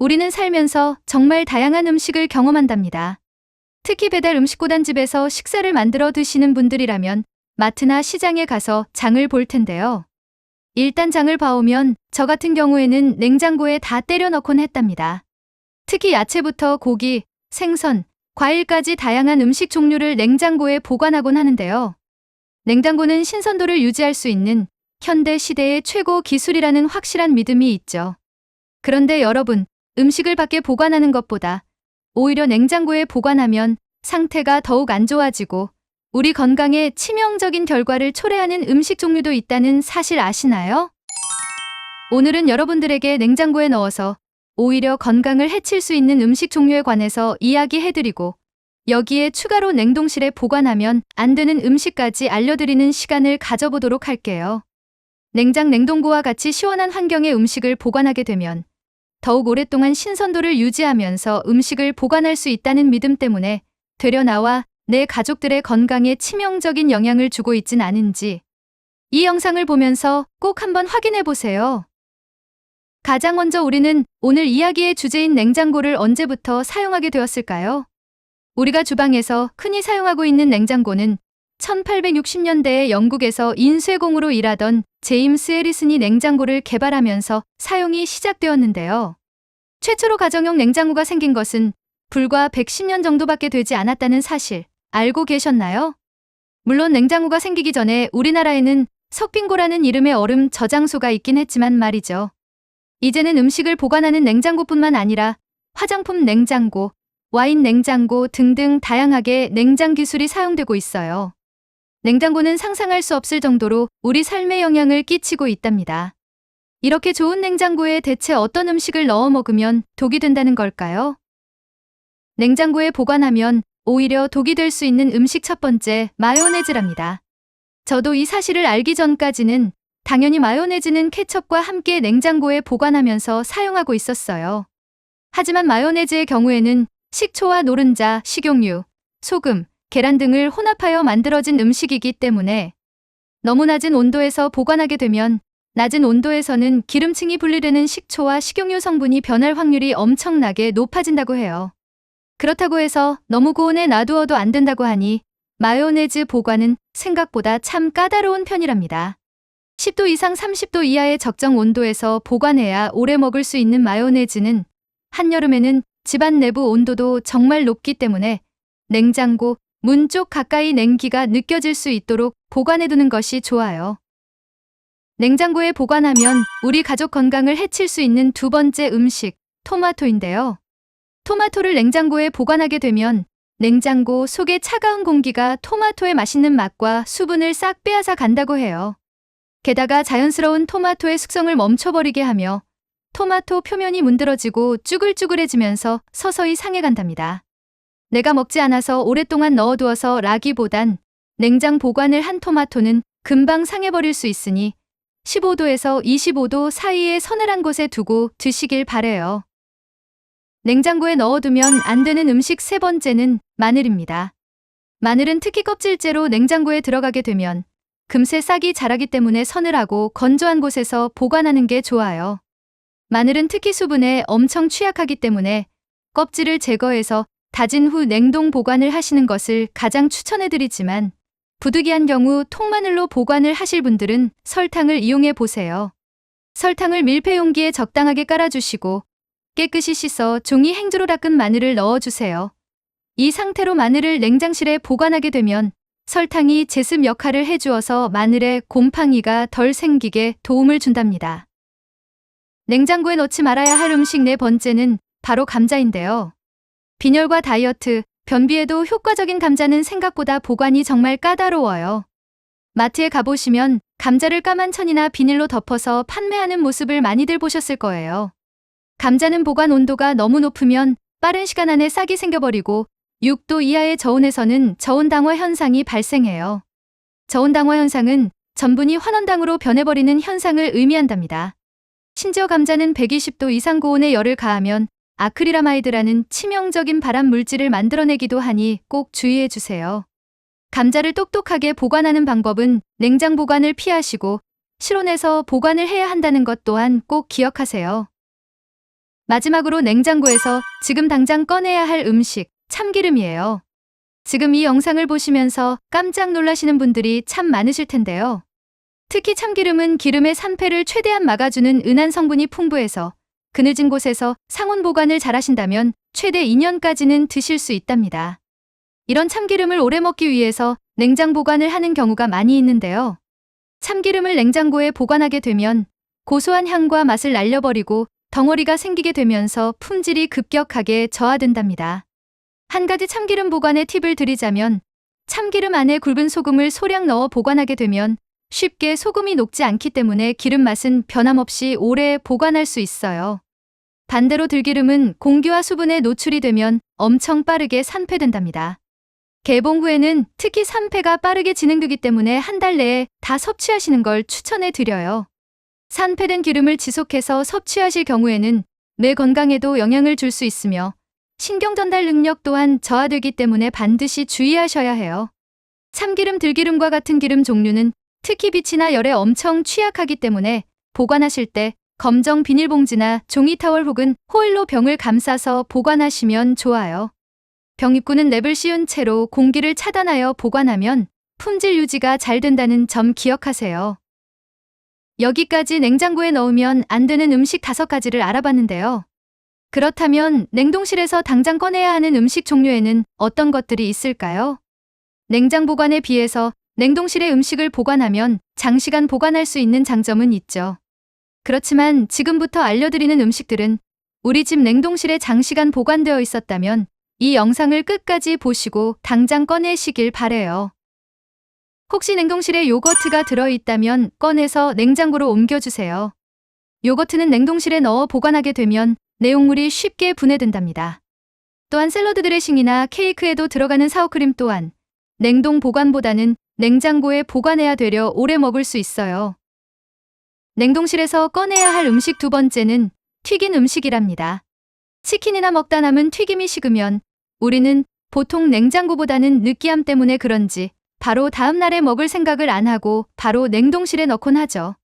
우리는 살면서 정말 다양한 음식을 경험한답니다. 특히 배달 음식 고단집에서 식사를 만들어 드시는 분들이라면 마트나 시장에 가서 장을 볼 텐데요. 일단 장을 봐오면 저 같은 경우에는 냉장고에 다 때려 넣곤 했답니다. 특히 야채부터 고기, 생선, 과일까지 다양한 음식 종류를 냉장고에 보관하곤 하는데요. 냉장고는 신선도를 유지할 수 있는 현대 시대의 최고 기술이라는 확실한 믿음이 있죠. 그런데 여러분, 음식을 밖에 보관하는 것보다 오히려 냉장고에 보관하면 상태가 더욱 안 좋아지고 우리 건강에 치명적인 결과를 초래하는 음식 종류도 있다는 사실 아시나요? 오늘은 여러분들에게 냉장고에 넣어서 오히려 건강을 해칠 수 있는 음식 종류에 관해서 이야기해드리고 여기에 추가로 냉동실에 보관하면 안 되는 음식까지 알려드리는 시간을 가져보도록 할게요. 냉장고와 같이 시원한 환경에 음식을 보관하게 되면 더욱 오랫동안 신선도를 유지하면서 음식을 보관할 수 있다는 믿음 때문에 되려 나와 내 가족들의 건강에 치명적인 영향을 주고 있진 않은지 이 영상을 보면서 꼭 한번 확인해 보세요. 가장 먼저 우리는 오늘 이야기의 주제인 냉장고를 언제부터 사용하게 되었을까요? 우리가 주방에서 흔히 사용하고 있는 냉장고는 1860년대에 영국에서 인쇄공으로 일하던 제임스 해리슨이 냉장고를 개발하면서 사용이 시작되었는데요. 최초로 가정용 냉장고가 생긴 것은 불과 110년 정도밖에 되지 않았다는 사실 알고 계셨나요? 물론 냉장고가 생기기 전에 우리나라에는 석빙고라는 이름의 얼음 저장소가 있긴 했지만 말이죠. 이제는 음식을 보관하는 냉장고뿐만 아니라 화장품 냉장고, 와인 냉장고 등등 다양하게 냉장 기술이 사용되고 있어요. 냉장고는 상상할 수 없을 정도로 우리 삶에 영향을 끼치고 있답니다. 이렇게 좋은 냉장고에 대체 어떤 음식을 넣어 먹으면 독이 된다는 걸까요? 냉장고에 보관하면 오히려 독이 될 수 있는 음식 첫 번째, 마요네즈랍니다. 저도 이 사실을 알기 전까지는 당연히 마요네즈는 케첩과 함께 냉장고에 보관하면서 사용하고 있었어요. 하지만 마요네즈의 경우에는 식초와 노른자, 식용유, 소금, 계란 등을 혼합하여 만들어진 음식이기 때문에 너무 낮은 온도에서 보관하게 되면 낮은 온도에서는 기름층이 분리되는 식초와 식용유 성분이 변할 확률이 엄청나게 높아진다고 해요. 그렇다고 해서 너무 고온에 놔두어도 안 된다고 하니 마요네즈 보관은 생각보다 참 까다로운 편이랍니다. 10도 이상 30도 이하의 적정 온도에서 보관해야 오래 먹을 수 있는 마요네즈는 한여름에는 집안 내부 온도도 정말 높기 때문에 냉장고 문 쪽 가까이 냉기가 느껴질 수 있도록 보관해두는 것이 좋아요. 냉장고에 보관하면 우리 가족 건강을 해칠 수 있는 두 번째 음식, 토마토인데요. 토마토를 냉장고에 보관하게 되면 냉장고 속의 차가운 공기가 토마토의 맛있는 맛과 수분을 싹 빼앗아 간다고 해요. 게다가 자연스러운 토마토의 숙성을 멈춰버리게 하며 토마토 표면이 문드러지고 쭈글쭈글해지면서 서서히 상해간답니다. 내가 먹지 않아서 오랫동안 넣어두어서 라기보단 냉장 보관을 한 토마토는 금방 상해버릴 수 있으니 15도에서 25도 사이의 서늘한 곳에 두고 드시길 바래요. 냉장고에 넣어두면 안 되는 음식 세 번째는 마늘입니다. 마늘은 특히 껍질째로 냉장고에 들어가게 되면 금세 싹이 자라기 때문에 서늘하고 건조한 곳에서 보관하는 게 좋아요. 마늘은 특히 수분에 엄청 취약하기 때문에 껍질을 제거해서 다진 후 냉동 보관을 하시는 것을 가장 추천해드리지만 부득이한 경우 통마늘로 보관을 하실 분들은 설탕을 이용해 보세요. 설탕을 밀폐 용기에 적당하게 깔아주시고 깨끗이 씻어 종이 행주로 닦은 마늘을 넣어주세요. 이 상태로 마늘을 냉장실에 보관하게 되면 설탕이 제습 역할을 해주어서 마늘에 곰팡이가 덜 생기게 도움을 준답니다. 냉장고에 넣지 말아야 할 음식 네 번째는 바로 감자인데요. 빈혈과 다이어트, 변비에도 효과적인 감자는 생각보다 보관이 정말 까다로워요. 마트에 가보시면 감자를 까만 천이나 비닐로 덮어서 판매하는 모습을 많이들 보셨을 거예요. 감자는 보관 온도가 너무 높으면 빠른 시간 안에 싹이 생겨버리고 6도 이하의 저온에서는 저온당화 현상이 발생해요. 저온당화 현상은 전분이 환원당으로 변해버리는 현상을 의미한답니다. 심지어 감자는 120도 이상 고온의 열을 가하면 아크릴아마이드라는 치명적인 발암 물질을 만들어내기도 하니 꼭 주의해 주세요. 감자를 똑똑하게 보관하는 방법은 냉장 보관을 피하시고 실온에서 보관을 해야 한다는 것 또한 꼭 기억하세요. 마지막으로 냉장고에서 지금 당장 꺼내야 할 음식, 참기름이에요. 지금 이 영상을 보시면서 깜짝 놀라시는 분들이 참 많으실 텐데요. 특히 참기름은 기름의 산패를 최대한 막아주는 은한 성분이 풍부해서 그늘진 곳에서 상온 보관을 잘하신다면 최대 2년까지는 드실 수 있답니다. 이런 참기름을 오래 먹기 위해서 냉장 보관을 하는 경우가 많이 있는데요. 참기름을 냉장고에 보관하게 되면 고소한 향과 맛을 날려버리고 덩어리가 생기게 되면서 품질이 급격하게 저하된답니다. 한 가지 참기름 보관의 팁을 드리자면 참기름 안에 굵은 소금을 소량 넣어 보관하게 되면 쉽게 소금이 녹지 않기 때문에 기름 맛은 변함없이 오래 보관할 수 있어요. 반대로 들기름은 공기와 수분에 노출이 되면 엄청 빠르게 산패된답니다. 개봉 후에는 특히 산패가 빠르게 진행되기 때문에 한 달 내에 다 섭취하시는 걸 추천해 드려요. 산패된 기름을 지속해서 섭취하실 경우에는 뇌 건강에도 영향을 줄 수 있으며 신경 전달 능력 또한 저하되기 때문에 반드시 주의하셔야 해요. 참기름, 들기름과 같은 기름 종류는 특히 빛이나 열에 엄청 취약하기 때문에 보관하실 때 검정 비닐봉지나 종이 타월 혹은 호일로 병을 감싸서 보관하시면 좋아요. 병 입구는 랩을 씌운 채로 공기를 차단하여 보관하면 품질 유지가 잘 된다는 점 기억하세요. 여기까지 냉장고에 넣으면 안 되는 음식 5가지를 알아봤는데요. 그렇다면 냉동실에서 당장 꺼내야 하는 음식 종류에는 어떤 것들이 있을까요? 냉장 보관에 비해서 냉동실에 음식을 보관하면 장시간 보관할 수 있는 장점은 있죠. 그렇지만 지금부터 알려드리는 음식들은 우리 집 냉동실에 장시간 보관되어 있었다면 이 영상을 끝까지 보시고 당장 꺼내시길 바래요. 혹시 냉동실에 요거트가 들어있다면 꺼내서 냉장고로 옮겨주세요. 요거트는 냉동실에 넣어 보관하게 되면 내용물이 쉽게 분해된답니다. 또한 샐러드 드레싱이나 케이크에도 들어가는 사워크림 또한 냉동 보관보다는 냉장고에 보관해야 되려 오래 먹을 수 있어요. 냉동실에서 꺼내야 할 음식 2번째는 튀긴 음식이랍니다. 치킨이나 먹다 남은 튀김이 식으면 우리는 보통 냉장고보다는 느끼함 때문에 그런지 바로 다음 날에 먹을 생각을 안 하고 바로 냉동실에 넣곤 하죠.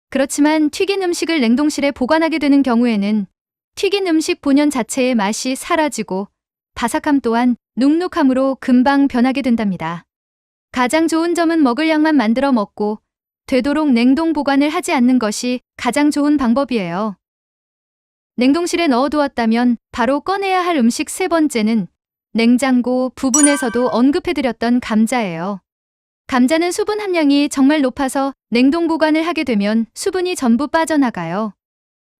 그렇지만 튀긴 음식을 냉동실에 보관하게 되는 경우에는 튀긴 음식 본연 자체의 맛이 사라지고 바삭함 또한 눅눅함으로 금방 변하게 된답니다. 가장 좋은 점은 먹을 양만 만들어 먹고 되도록 냉동 보관을 하지 않는 것이 가장 좋은 방법이에요. 냉동실에 넣어두었다면 바로 꺼내야 할 음식 3번째는 냉장고 부분에서도 언급해드렸던 감자예요. 감자는 수분 함량이 정말 높아서 냉동 보관을 하게 되면 수분이 전부 빠져나가요.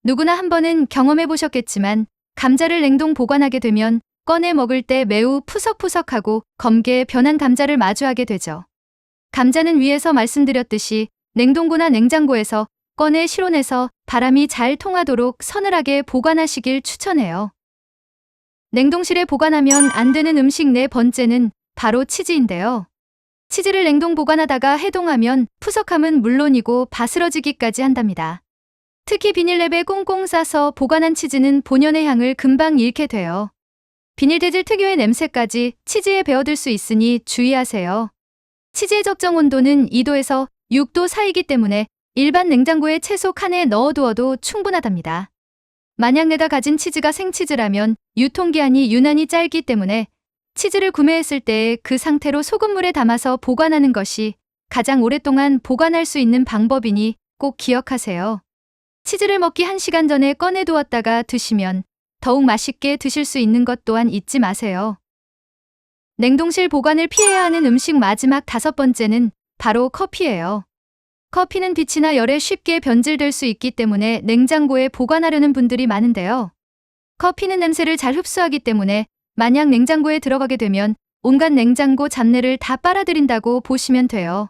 누구나 한 번은 경험해 보셨겠지만 감자를 냉동 보관하게 되면 꺼내 먹을 때 매우 푸석푸석하고 검게 변한 감자를 마주하게 되죠. 감자는 위에서 말씀드렸듯이 냉동고나 냉장고에서 꺼내 실온에서 바람이 잘 통하도록 서늘하게 보관하시길 추천해요. 냉동실에 보관하면 안 되는 음식 4번째는 바로 치즈인데요. 치즈를 냉동 보관하다가 해동하면 푸석함은 물론이고 바스러지기까지 한답니다. 특히 비닐랩에 꽁꽁 싸서 보관한 치즈는 본연의 향을 금방 잃게 돼요. 비닐재질 특유의 냄새까지 치즈에 배어들 수 있으니 주의하세요. 치즈의 적정 온도는 2도에서 6도 사이이기 때문에 일반 냉장고에 채소 칸에 넣어두어도 충분하답니다. 만약 내가 가진 치즈가 생치즈라면 유통기한이 유난히 짧기 때문에 치즈를 구매했을 때 그 상태로 소금물에 담아서 보관하는 것이 가장 오랫동안 보관할 수 있는 방법이니 꼭 기억하세요. 치즈를 먹기 1시간 전에 꺼내두었다가 드시면 더욱 맛있게 드실 수 있는 것 또한 잊지 마세요. 냉동실 보관을 피해야 하는 음식 마지막 5번째는 바로 커피예요. 커피는 빛이나 열에 쉽게 변질될 수 있기 때문에 냉장고에 보관하려는 분들이 많은데요. 커피는 냄새를 잘 흡수하기 때문에 만약 냉장고에 들어가게 되면 온갖 냉장고 잡내를 다 빨아들인다고 보시면 돼요.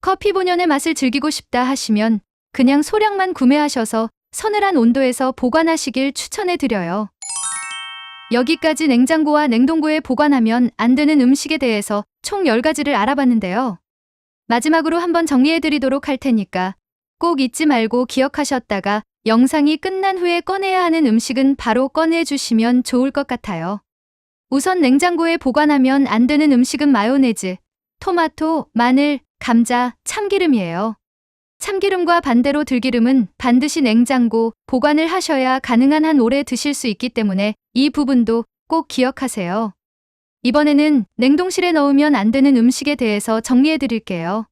커피 본연의 맛을 즐기고 싶다 하시면 그냥 소량만 구매하셔서 서늘한 온도에서 보관하시길 추천해드려요. 여기까지 냉장고와 냉동고에 보관하면 안 되는 음식에 대해서 총 10가지를 알아봤는데요. 마지막으로 한번 정리해드리도록 할 테니까 꼭 잊지 말고 기억하셨다가 영상이 끝난 후에 꺼내야 하는 음식은 바로 꺼내주시면 좋을 것 같아요. 우선 냉장고에 보관하면 안 되는 음식은 마요네즈, 토마토, 마늘, 감자, 참기름이에요. 참기름과 반대로 들기름은 반드시 냉장고 보관을 하셔야 가능한 한 오래 드실 수 있기 때문에 이 부분도 꼭 기억하세요. 이번에는 냉동실에 넣으면 안 되는 음식에 대해서 정리해 드릴게요.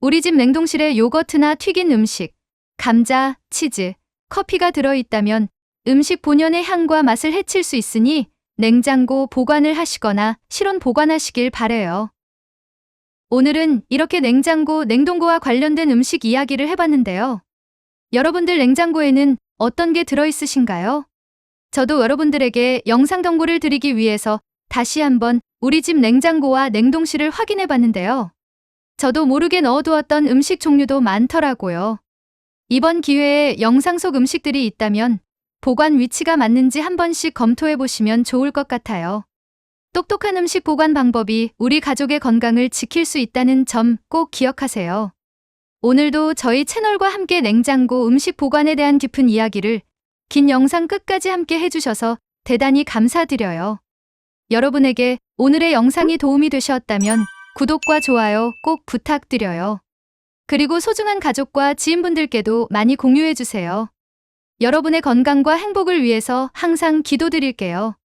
우리 집 냉동실에 요거트나 튀긴 음식, 감자, 치즈, 커피가 들어있다면 음식 본연의 향과 맛을 해칠 수 있으니 냉장고 보관을 하시거나 실온 보관하시길 바래요. 오늘은 이렇게 냉장고, 냉동고와 관련된 음식 이야기를 해봤는데요. 여러분들 냉장고에는 어떤 게 들어있으신가요? 저도 여러분들에게 영상 정보를 드리기 위해서 다시 한번 우리 집 냉장고와 냉동실을 확인해 봤는데요. 저도 모르게 넣어두었던 음식 종류도 많더라고요. 이번 기회에 영상 속 음식들이 있다면 보관 위치가 맞는지 한 번씩 검토해 보시면 좋을 것 같아요. 똑똑한 음식 보관 방법이 우리 가족의 건강을 지킬 수 있다는 점 꼭 기억하세요. 오늘도 저희 채널과 함께 냉장고 음식 보관에 대한 깊은 이야기를 긴 영상 끝까지 함께 해주셔서 대단히 감사드려요. 여러분에게 오늘의 영상이 도움이 되셨다면 구독과 좋아요 꼭 부탁드려요. 그리고 소중한 가족과 지인분들께도 많이 공유해주세요. 여러분의 건강과 행복을 위해서 항상 기도드릴게요.